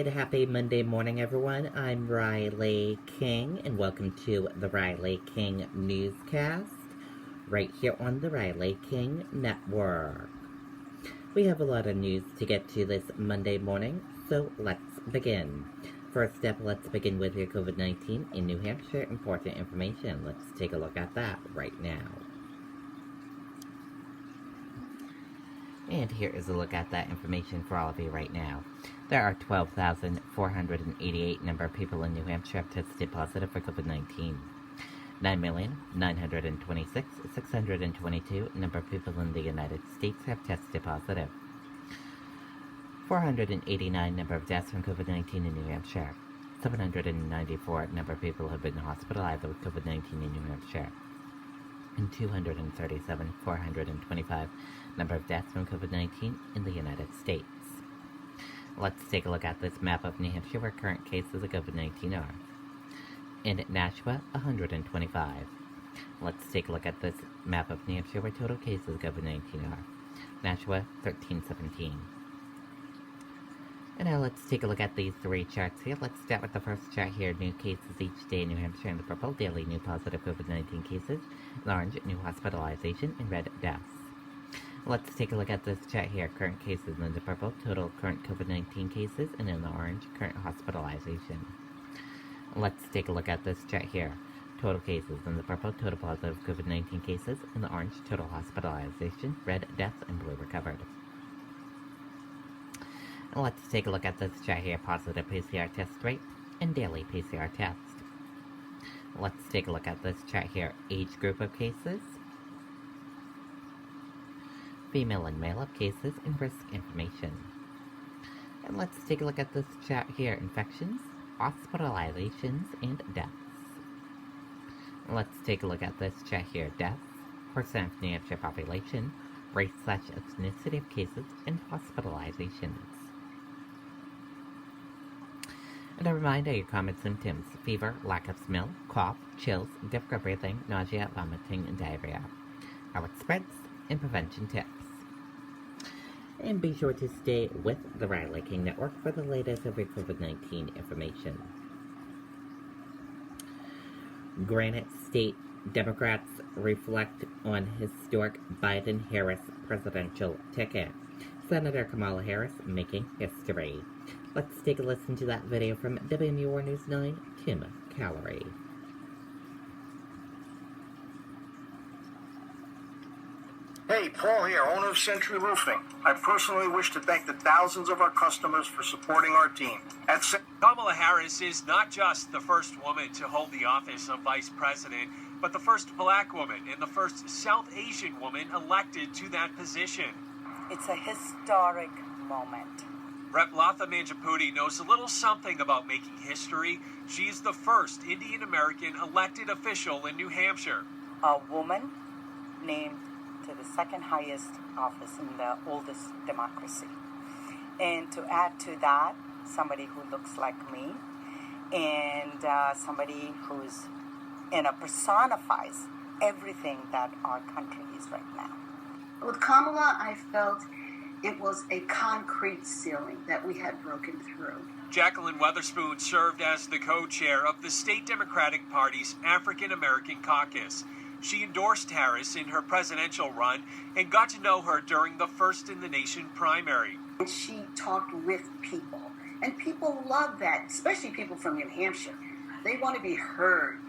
Good, happy Monday morning, everyone. I'm Riley King, and welcome to the Riley King Newscast, right here on the Riley King Network. We have a lot of news to get to this Monday morning, so let's begin. First up, let's begin with your COVID-19 in New Hampshire. Important information. Let's take a look at that right now. And here is a look at that information for all of you right now. There are 12,488 number of people in New Hampshire have tested positive for COVID-19. 9,926,622 number of people in the United States have tested positive. 489 number of deaths from COVID-19 in New Hampshire. 794 number of people have been hospitalized with COVID-19 in New Hampshire. And 237,425 number of deaths from COVID-19 in the United States. Let's take a look at this map of New Hampshire where current cases of COVID-19 are. In Nashua, 125. Let's take a look at this map of New Hampshire where total cases of COVID-19 are. Nashua, 1317. And now let's take a look at these three charts here. Let's start with the first chart here. New cases each day in New Hampshire in the purple. Daily new positive COVID-19 cases. In orange, new hospitalization. In red, deaths. Let's take a look at this chart here. Current cases in the purple. Total current COVID-19 cases. And in the orange, current hospitalization. Let's take a look at this chart here. Total cases in the purple. Total positive COVID-19 cases. In the orange, total hospitalization. Red, deaths. And blue, recovered. Let's take a look at this chart here, positive PCR test rate and daily PCR test. Let's take a look at this chart here, age group of cases, female and male of cases, and risk information. And let's take a look at this chart here, infections, hospitalizations, and deaths. Let's take a look at this chart here, deaths, percent of New Hampshire population, race/ethnicity of cases, and hospitalizations. And a reminder, your common symptoms: fever, lack of smell, cough, chills, difficult breathing, nausea, vomiting, and diarrhea. How it spreads, and prevention tips. And be sure to stay with the Riley King Network for the latest of your COVID-19 information. Granite State Democrats reflect on historic Biden-Harris presidential ticket. Senator Kamala Harris making history. Let's take a listen to that video from WMUR News 9, Tim Callery. Hey, Paul here, owner of Century Roofing. I personally wish to thank the thousands of our customers for supporting our team. Kamala Harris is not just the first woman to hold the office of vice president, but the first black woman and the first South Asian woman elected to that position. It's a historic moment. Rep. Latha Manjapudi knows a little something about making history. She's the first Indian American elected official in New Hampshire. A woman named to the second highest office in the oldest democracy. And to add to that, somebody who looks like me, and somebody who's, personifies everything that our country is right now. With Kamala, I felt it was a concrete ceiling that we had broken through. Jacqueline Weatherspoon served as the co-chair of the state Democratic Party's African American Caucus. She endorsed Harris in her presidential run and got to know her during the first-in-the-nation primary. And she talked with people, and people love that, especially people from New Hampshire. They want to be heard,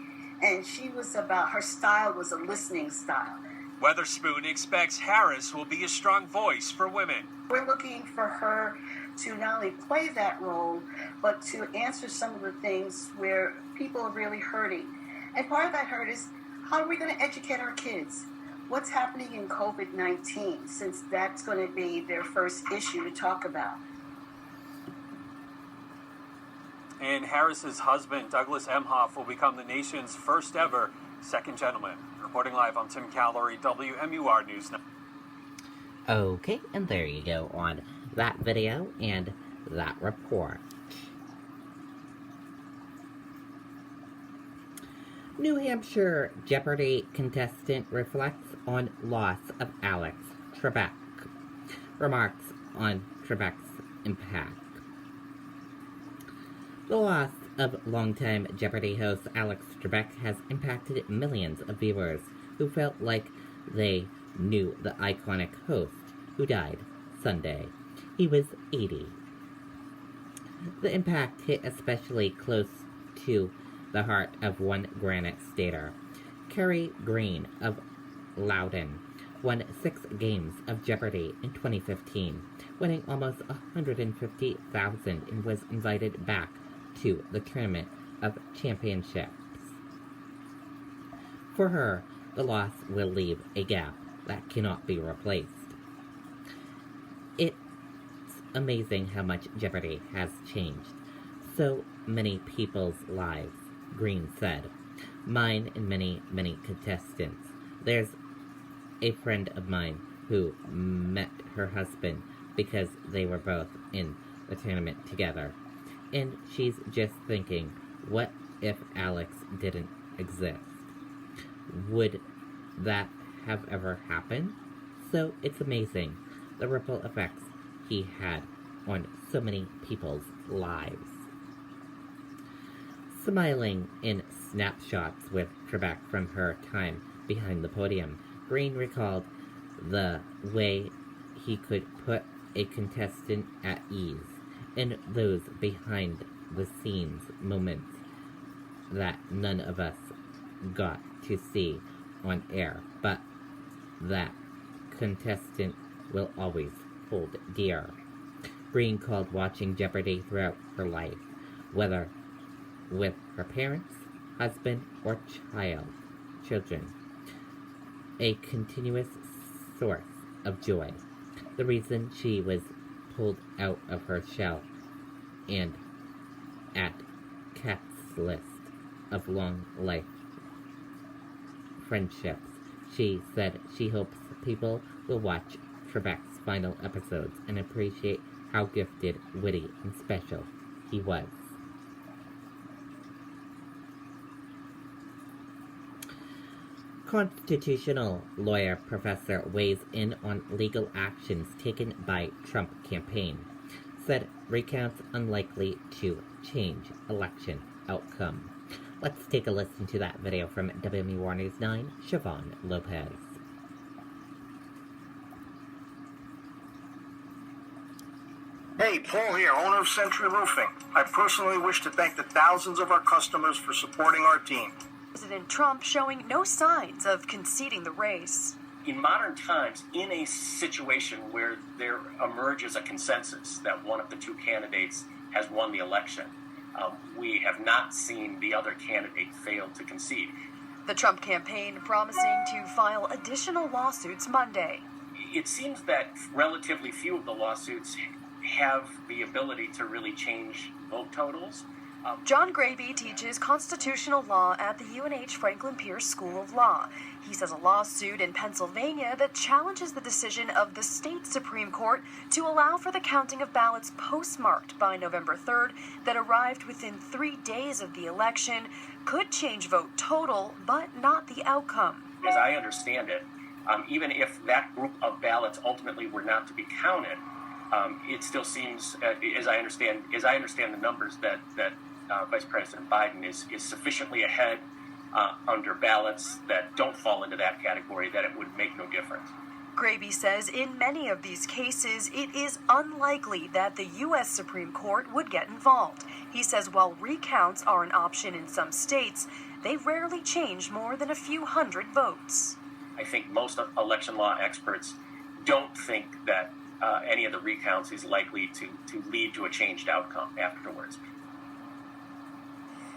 and her style was a listening style. Weatherspoon expects Harris will be a strong voice for women. We're looking for her to not only play that role, but to answer some of the things where people are really hurting. And part of that hurt is, how are we going to educate our kids? What's happening in COVID-19, since that's going to be their first issue to talk about. And Harris's husband, Douglas Emhoff, will become the nation's first ever second gentleman. Reporting live, I'm Tim Callery, WMUR News 9. Okay, and there you go on that video and that report. New Hampshire Jeopardy contestant reflects on loss of Alex Trebek. Remarks on Trebek's impact. The loss of longtime Jeopardy host Alex Trebek has impacted millions of viewers who felt like they knew the iconic host who died Sunday. He was 80. The impact hit especially close to the heart of one Granite Stater. Kerry Green of Loudon won 6 games of Jeopardy in 2015, winning almost $150,000 and was invited back to the Tournament of Championships. For her, the loss will leave a gap that cannot be replaced. It's amazing how much Jeopardy has changed so many people's lives, Green said. Mine and many, many contestants. There's a friend of mine who met her husband because they were both in the tournament together. And she's just thinking, what if Alex didn't exist? Would that have ever happened? So it's amazing the ripple effects he had on so many people's lives. Smiling in snapshots with Trebek from her time behind the podium, Green recalled the way he could put a contestant at ease in those behind-the-scenes moments that none of us got to see on air, but that contestant will always hold dear. Green called watching Jeopardy throughout her life, whether with her parents, husband, or children, a continuous source of joy. The reason she was pulled out of her shell and at Kat's list of long life friendships. She said she hopes people will watch Trebek's final episodes and appreciate how gifted, witty, and special he was. Constitutional lawyer professor weighs in on legal actions taken by Trump campaign. Said recounts unlikely to change election outcome. Let's take a listen to that video from WMUR News 9, Siobhan Lopez. Hey, Paul here, owner of Century Roofing. I personally wish to thank the thousands of our customers for supporting our team. President Trump showing no signs of conceding the race. In modern times, in a situation where there emerges a consensus that one of the two candidates has won the election, we have not seen the other candidate fail to concede. The Trump campaign promising to file additional lawsuits Monday. It seems that relatively few of the lawsuits have the ability to really change vote totals. John Graby teaches constitutional law at the UNH Franklin Pierce School of Law. He says a lawsuit in Pennsylvania that challenges the decision of the state Supreme Court to allow for the counting of ballots postmarked by November 3rd that arrived within 3 days of the election could change vote total, but not the outcome. As I understand it, even if that group of ballots ultimately were not to be counted, it still seems, as I understand the numbers, that Vice President Biden is sufficiently ahead under ballots that don't fall into that category that it would make no difference. Graby says in many of these cases, it is unlikely that the U.S. Supreme Court would get involved. He says while recounts are an option in some states, they rarely change more than a few hundred votes. I think most election law experts don't think that any of the recounts is likely to lead to a changed outcome afterwards.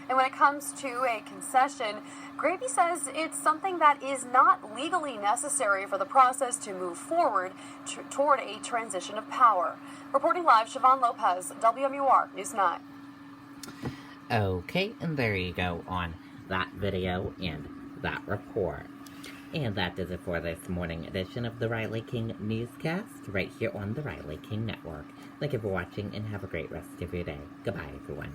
And when it comes to a concession, Graby says it's something that is not legally necessary for the process to move forward toward a transition of power. Reporting live, Siobhan Lopez, WMUR News 9. Okay, and there you go on that video and that report. And that does it for this morning edition of the Riley King Newscast, right here on the Riley King Network. Thank you for watching, and have a great rest of your day. Goodbye, everyone.